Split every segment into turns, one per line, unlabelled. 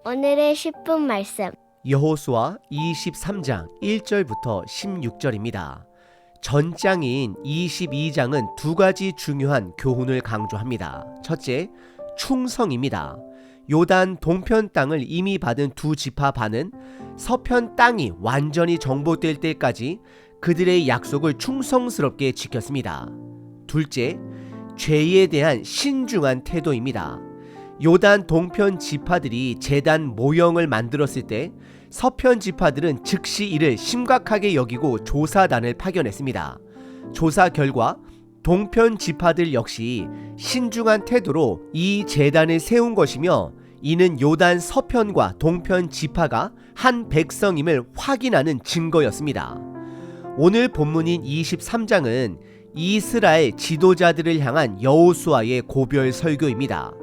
오늘의 10분 말씀.
여호수아 23장 1절부터 16절입니다. 전장인 22장은 두 가지 중요한 교훈을 강조합니다. 첫째, 충성입니다. 요단 동편 땅을 이미 받은 두 지파 반은 서편 땅이 완전히 정복될 때까지 그들의 약속을 충성스럽게 지켰습니다. 둘째, 죄에 대한 신중한 태도입니다. 요단 동편 지파들이 제단 모형을 만들었을 때 서편 지파들은 즉시 이를 심각하게 여기고 조사단을 파견했습니다. 조사 결과 동편 지파들 역시 신중한 태도로 이 제단을 세운 것이며, 이는 요단 서편과 동편 지파가 한 백성임을 확인하는 증거였습니다. 오늘 본문인 23장은 이스라엘 지도자들을 향한 여호수아의 고별 설교입니다.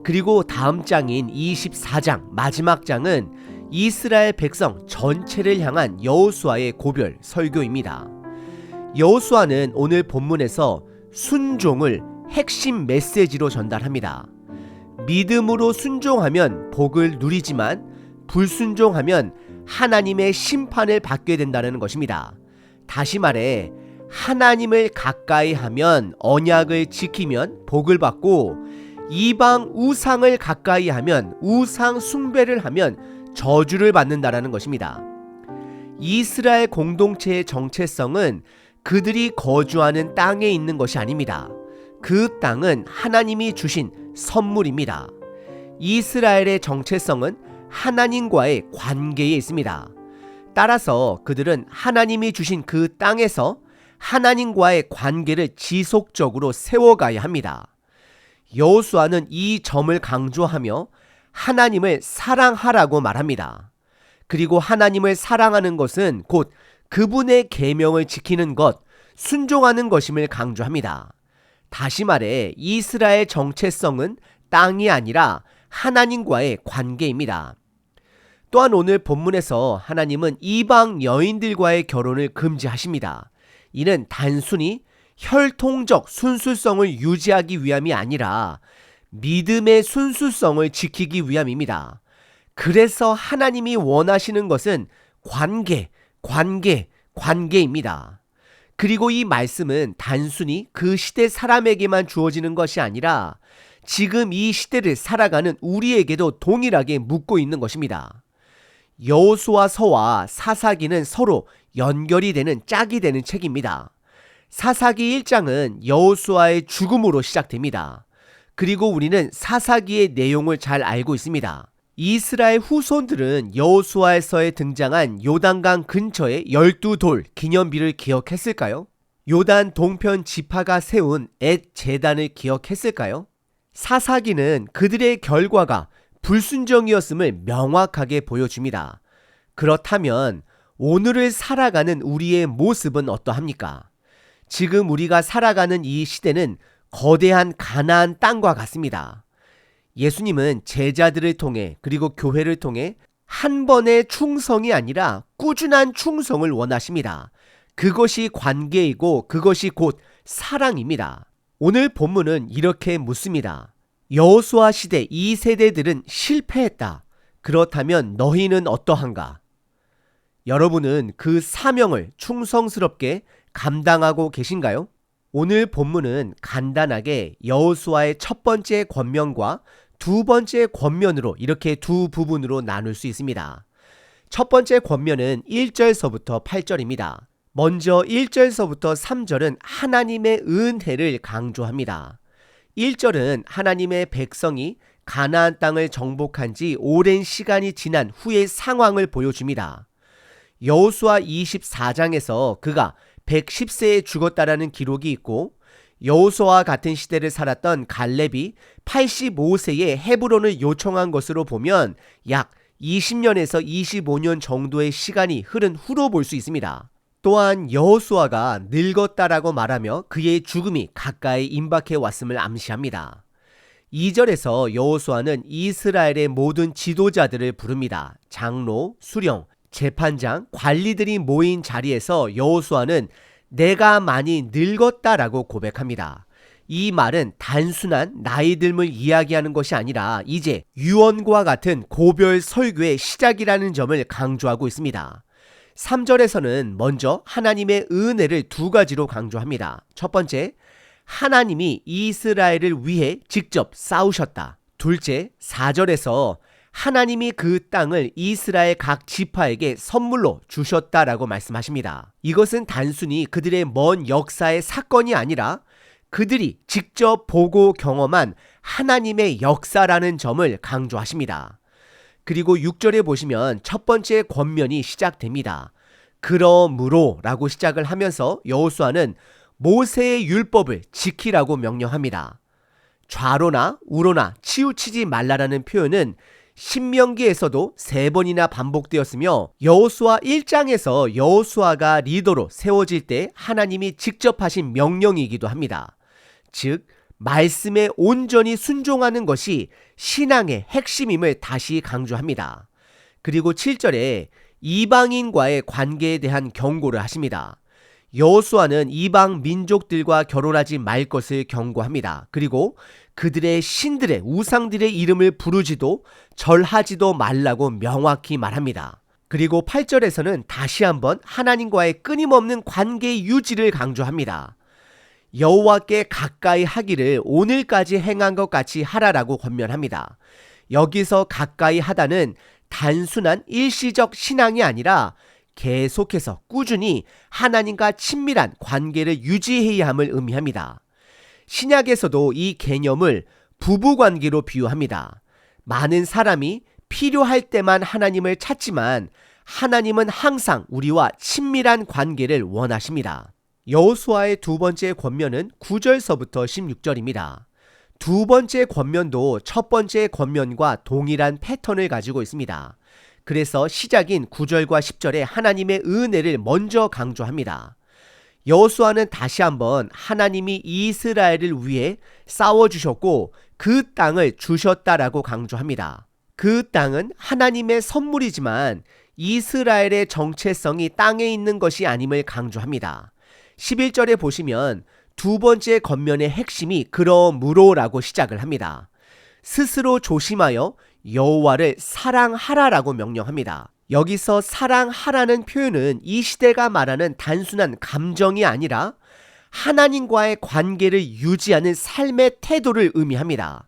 그리고 다음 장인 24장 마지막 장은 이스라엘 백성 전체를 향한 여호수아의 고별 설교입니다. 여호수아는 오늘 본문에서 순종을 핵심 메시지로 전달합니다. 믿음으로 순종하면 복을 누리지만 불순종하면 하나님의 심판을 받게 된다는 것입니다. 다시 말해, 하나님을 가까이 하면 언약을 지키면 복을 받고, 이방 우상을 가까이 하면 우상 숭배를 하면 저주를 받는다라는 것입니다. 이스라엘 공동체의 정체성은 그들이 거주하는 땅에 있는 것이 아닙니다. 그 땅은 하나님이 주신 선물입니다. 이스라엘의 정체성은 하나님과의 관계에 있습니다. 따라서 그들은 하나님이 주신 그 땅에서 하나님과의 관계를 지속적으로 세워가야 합니다. 여호수아는 이 점을 강조하며 하나님을 사랑하라고 말합니다. 그리고 하나님을 사랑하는 것은 곧 그분의 계명을 지키는 것, 순종하는 것임을 강조합니다. 다시 말해, 이스라엘 정체성은 땅이 아니라 하나님과의 관계입니다. 또한 오늘 본문에서 하나님은 이방 여인들과의 결혼을 금지하십니다. 이는 단순히 혈통적 순수성을 유지하기 위함이 아니라 믿음의 순수성을 지키기 위함입니다. 그래서 하나님이 원하시는 것은 관계입니다. 그리고 이 말씀은 단순히 그 시대 사람에게만 주어지는 것이 아니라 지금 이 시대를 살아가는 우리에게도 동일하게 묻고 있는 것입니다. 여호수아서와 사사기는 서로 연결이 되는 짝이 되는 책입니다. 사사기 1장은 여호수아의 죽음으로 시작됩니다. 그리고 우리는 사사기의 내용을 잘 알고 있습니다. 이스라엘 후손들은 여호수아에서에 등장한 요단강 근처의 12돌 기념비를 기억했을까요? 요단 동편 지파가 세운 엣 제단을 기억했을까요? 사사기는 그들의 결과가 불순종이었음을 명확하게 보여줍니다. 그렇다면 오늘을 살아가는 우리의 모습은 어떠합니까? 지금 우리가 살아가는 이 시대는 거대한 가나안 땅과 같습니다. 예수님은 제자들을 통해 그리고 교회를 통해 한 번의 충성이 아니라 꾸준한 충성을 원하십니다. 그것이 관계이고 그것이 곧 사랑입니다. 오늘 본문은 이렇게 묻습니다. 여호수아 시대 이 세대들은 실패했다. 그렇다면 너희는 어떠한가? 여러분은 그 사명을 충성스럽게 감당하고 계신가요? 오늘 본문은 간단하게 여호수아의 첫 번째 권면과 두 번째 권면으로 이렇게 두 부분으로 나눌 수 있습니다. 첫 번째 권면은 1절서부터 8절입니다. 먼저 1절서부터 3절은 하나님의 은혜를 강조합니다. 1절은 하나님의 백성이 가나안 땅을 정복한 지 오랜 시간이 지난 후의 상황을 보여줍니다. 여호수아 24장에서 그가 110세에 죽었다라는 기록이 있고, 여호수아와 같은 시대를 살았던 갈렙이 85세에 헤브론을 요청한 것으로 보면 약 20년에서 25년 정도의 시간이 흐른 후로 볼 수 있습니다. 또한 여호수아가 늙었다라고 말하며 그의 죽음이 가까이 임박해 왔음을 암시합니다. 2절에서 여호수아는 이스라엘의 모든 지도자들을 부릅니다. 장로, 수령, 재판장, 관리들이 모인 자리에서 여호수아는 내가 많이 늙었다라고 고백합니다. 이 말은 단순한 나이 듦을 이야기하는 것이 아니라 이제 유언과 같은 고별 설교의 시작이라는 점을 강조하고 있습니다. 3절에서는 먼저 하나님의 은혜를 두 가지로 강조합니다. 첫 번째, 하나님이 이스라엘을 위해 직접 싸우셨다. 둘째, 4절에서 하나님이 그 땅을 이스라엘 각 지파에게 선물로 주셨다라고 말씀하십니다. 이것은 단순히 그들의 먼 역사의 사건이 아니라 그들이 직접 보고 경험한 하나님의 역사라는 점을 강조하십니다. 그리고 6절에 보시면 첫 번째 권면이 시작됩니다. 그러므로 라고 시작을 하면서 여호수아는 모세의 율법을 지키라고 명령합니다. 좌로나 우로나 치우치지 말라라는 표현은 신명기에서도 3번이나 반복되었으며 여호수아 1장에서 여호수아가 리더로 세워질 때 하나님이 직접 하신 명령이기도 합니다. 즉 말씀에 온전히 순종하는 것이 신앙의 핵심임을 다시 강조합니다. 그리고 7절에 이방인과의 관계에 대한 경고를 하십니다. 여호수아는 이방 민족들과 결혼하지 말 것을 경고합니다. 그리고 그들의 신들의 우상들의 이름을 부르지도 절하지도 말라고 명확히 말합니다. 그리고 8절에서는 다시 한번 하나님과의 끊임없는 관계 유지를 강조합니다. 여호와께 가까이 하기를 오늘까지 행한 것 같이 하라라고 권면합니다. 여기서 가까이 하다는 단순한 일시적 신앙이 아니라 계속해서 꾸준히 하나님과 친밀한 관계를 유지해야 함을 의미합니다. 신약에서도 이 개념을 부부관계로 비유합니다. 많은 사람이 필요할 때만 하나님을 찾지만 하나님은 항상 우리와 친밀한 관계를 원하십니다. 여호수아의 두 번째 권면은 9절서부터 16절입니다. 두 번째 권면도 첫 번째 권면과 동일한 패턴을 가지고 있습니다. 그래서 시작인 9절과 10절에 하나님의 은혜를 먼저 강조합니다. 여호수아는 다시 한번 하나님이 이스라엘을 위해 싸워주셨고 그 땅을 주셨다라고 강조합니다. 그 땅은 하나님의 선물이지만 이스라엘의 정체성이 땅에 있는 것이 아님을 강조합니다. 11절에 보시면 두 번째 권면의 핵심이 그러므로라고 시작을 합니다. 스스로 조심하여 여호와를 사랑하라라고 명령합니다. 여기서 사랑하라는 표현은 이 시대가 말하는 단순한 감정이 아니라 하나님과의 관계를 유지하는 삶의 태도를 의미합니다.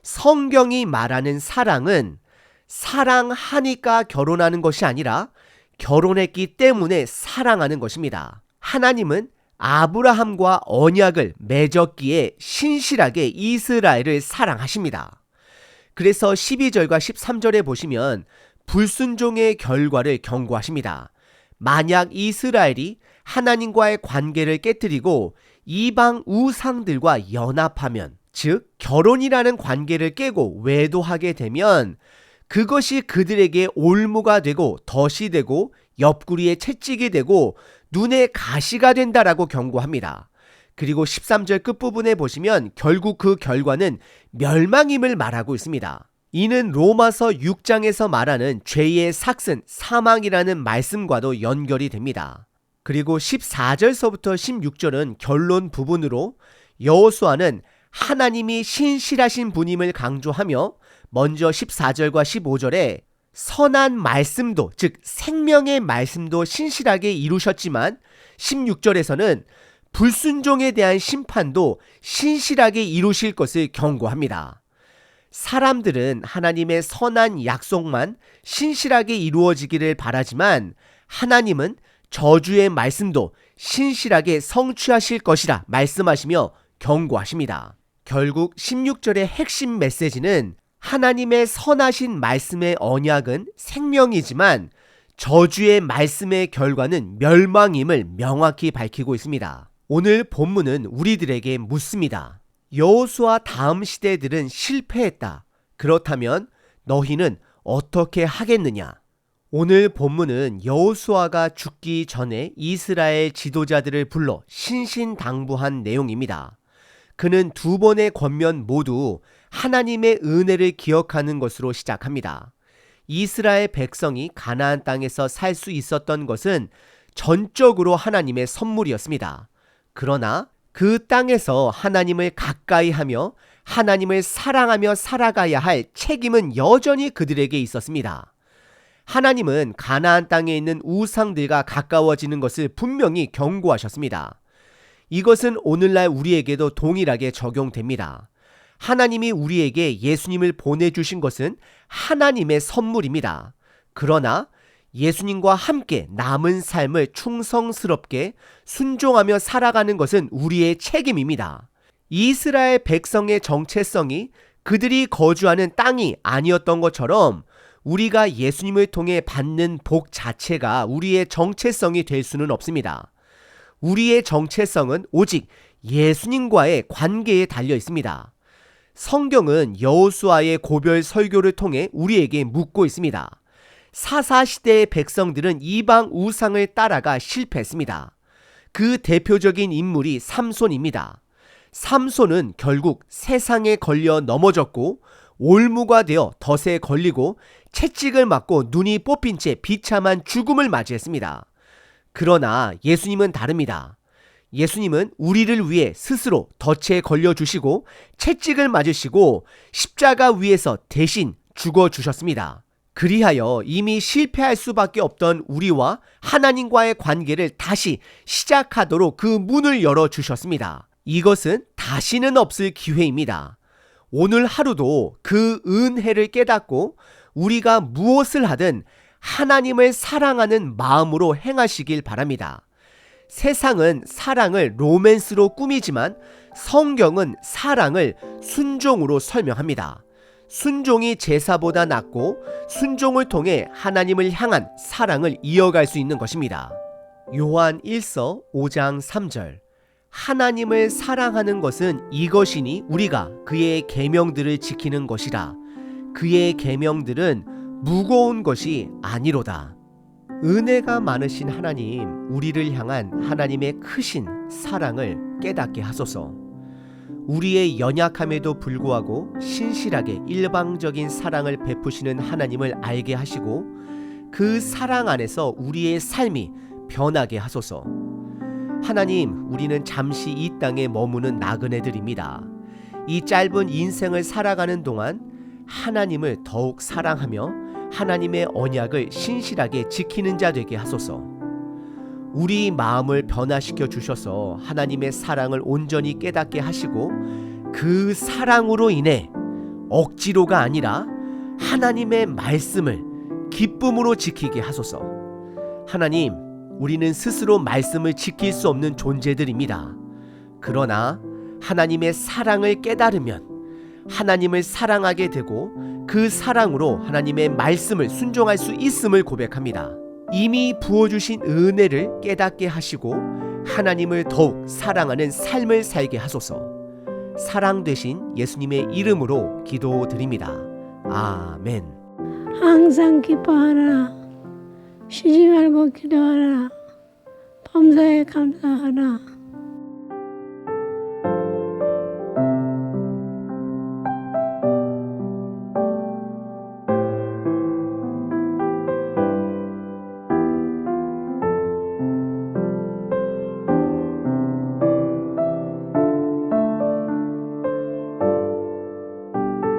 성경이 말하는 사랑은 사랑하니까 결혼하는 것이 아니라 결혼했기 때문에 사랑하는 것입니다. 하나님은 아브라함과 언약을 맺었기에 신실하게 이스라엘을 사랑하십니다. 그래서 12절과 13절에 보시면 불순종의 결과를 경고하십니다. 만약 이스라엘이 하나님과의 관계를 깨뜨리고 이방 우상들과 연합하면, 즉 결혼이라는 관계를 깨고 외도하게 되면 그것이 그들에게 올무가 되고 덫이 되고 옆구리에 채찍이 되고 눈에 가시가 된다라고 경고합니다. 그리고 13절 끝부분에 보시면 결국 그 결과는 멸망임을 말하고 있습니다. 이는 로마서 6장에서 말하는 죄의 삭슨 사망이라는 말씀과도 연결이 됩니다. 그리고 14절서부터 16절은 결론 부분으로 여호수아는 하나님이 신실하신 분임을 강조하며 먼저 14절과 15절에 선한 말씀도, 즉 생명의 말씀도 신실하게 이루셨지만 16절에서는 불순종에 대한 심판도 신실하게 이루실 것을 경고합니다. 사람들은 하나님의 선한 약속만 신실하게 이루어지기를 바라지만 하나님은 저주의 말씀도 신실하게 성취하실 것이라 말씀하시며 경고하십니다. 결국 16절의 핵심 메시지는 하나님의 선하신 말씀의 언약은 생명이지만 저주의 말씀의 결과는 멸망임을 명확히 밝히고 있습니다. 오늘 본문은 우리들에게 묻습니다. 여호수아 다음 시대들은 실패했다. 그렇다면 너희는 어떻게 하겠느냐? 오늘 본문은 여호수아가 죽기 전에 이스라엘 지도자들을 불러 신신당부한 내용입니다. 그는 두 번의 권면 모두 하나님의 은혜를 기억하는 것으로 시작합니다. 이스라엘 백성이 가나안 땅에서 살 수 있었던 것은 전적으로 하나님의 선물이었습니다. 그러나 그 땅에서 하나님을 가까이 하며 하나님을 사랑하며 살아가야 할 책임은 여전히 그들에게 있었습니다. 하나님은 가나안 땅에 있는 우상들과 가까워지는 것을 분명히 경고하셨습니다. 이것은 오늘날 우리에게도 동일하게 적용됩니다. 하나님이 우리에게 예수님을 보내주신 것은 하나님의 선물입니다. 그러나 예수님과 함께 남은 삶을 충성스럽게 순종하며 살아가는 것은 우리의 책임입니다. 이스라엘 백성의 정체성이 그들이 거주하는 땅이 아니었던 것처럼 우리가 예수님을 통해 받는 복 자체가 우리의 정체성이 될 수는 없습니다. 우리의 정체성은 오직 예수님과의 관계에 달려 있습니다. 성경은 여호수아의 고별 설교를 통해 우리에게 묻고 있습니다. 사사시대의 백성들은 이방 우상을 따라가 실패했습니다. 그 대표적인 인물이 삼손입니다. 삼손은 결국 세상에 걸려 넘어졌고 올무가 되어 덫에 걸리고 채찍을 맞고 눈이 뽑힌 채 비참한 죽음을 맞이했습니다. 그러나 예수님은 다릅니다. 예수님은 우리를 위해 스스로 덫에 걸려주시고 채찍을 맞으시고 십자가 위에서 대신 죽어주셨습니다. 그리하여 이미 실패할 수밖에 없던 우리와 하나님과의 관계를 다시 시작하도록 그 문을 열어주셨습니다. 이것은 다시는 없을 기회입니다. 오늘 하루도 그 은혜를 깨닫고 우리가 무엇을 하든 하나님을 사랑하는 마음으로 행하시길 바랍니다. 세상은 사랑을 로맨스로 꾸미지만 성경은 사랑을 순종으로 설명합니다. 순종이 제사보다 낫고 순종을 통해 하나님을 향한 사랑을 이어갈 수 있는 것입니다. 요한 1서 5장 3절 하나님을 사랑하는 것은 이것이니 우리가 그의 계명들을 지키는 것이라. 그의 계명들은 무거운 것이 아니로다. 은혜가 많으신 하나님, 우리를 향한 하나님의 크신 사랑을 깨닫게 하소서. 우리의 연약함에도 불구하고 신실하게 일방적인 사랑을 베푸시는 하나님을 알게 하시고 그 사랑 안에서 우리의 삶이 변하게 하소서. 하나님, 우리는 잠시 이 땅에 머무는 나그네들입니다. 이 짧은 인생을 살아가는 동안 하나님을 더욱 사랑하며 하나님의 언약을 신실하게 지키는 자 되게 하소서. 우리 마음을 변화시켜 주셔서 하나님의 사랑을 온전히 깨닫게 하시고 그 사랑으로 인해 억지로가 아니라 하나님의 말씀을 기쁨으로 지키게 하소서. 하나님, 우리는 스스로 말씀을 지킬 수 없는 존재들입니다. 그러나 하나님의 사랑을 깨달으면 하나님을 사랑하게 되고 그 사랑으로 하나님의 말씀을 순종할 수 있음을 고백합니다. 이미 부어주신 은혜를 깨닫게 하시고 하나님을 더욱 사랑하는 삶을 살게 하소서. 사랑 되신 예수님의 이름으로 기도드립니다. 아멘.
항상 기뻐하라. 쉬지 말고 기도하라. 범사에 감사하라.